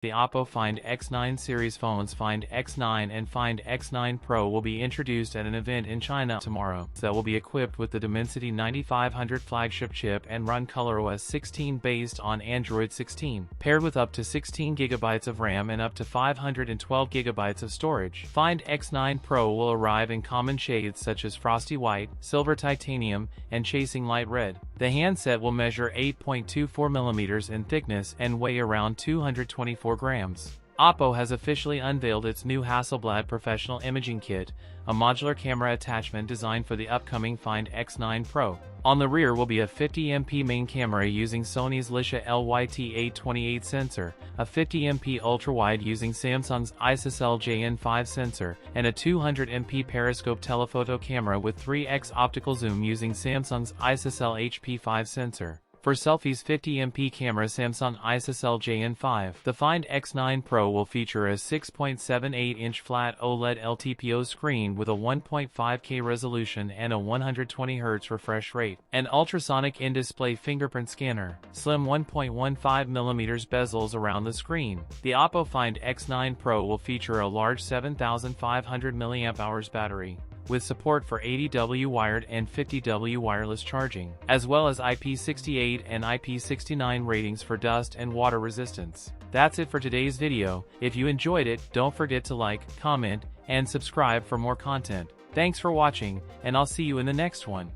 The Oppo Find X9 series phones Find X9 and Find X9 Pro will be introduced at an event in China tomorrow that will be equipped with the Dimensity 9500 flagship chip and run ColorOS 16 based on Android 16, paired with up to 16 GB of RAM and up to 512 GB of storage. Find X9 Pro will arrive in common shades such as frosty white, silver titanium, and chasing light red. The handset will measure 8.24 mm in thickness and weigh around 224 grams. Oppo has officially unveiled its new Hasselblad Professional Imaging Kit, a modular camera attachment designed for the upcoming Find X9 Pro. On the rear will be a 50MP main camera using Sony's Lisha LYT828 sensor, a 50MP ultrawide using Samsung's ISOCELL JN5 sensor, and a 200MP periscope telephoto camera with 3x optical zoom using Samsung's ISOCELL HP5 sensor. For selfies, 50MP camera Samsung ISOCELL JN5. The Find X9 Pro will feature a 6.78-inch flat OLED LTPO screen with a 1.5K resolution and a 120Hz refresh rate, an ultrasonic in-display fingerprint scanner, slim 1.15mm bezels around the screen. The Oppo Find X9 Pro will feature a large 7500 mAh battery, with support for 80W wired and 50W wireless charging, as well as IP68 and IP69 ratings for dust and water resistance. That's it for today's video. If you enjoyed it, don't forget to like, comment, and subscribe for more content. Thanks for watching, and I'll see you in the next one.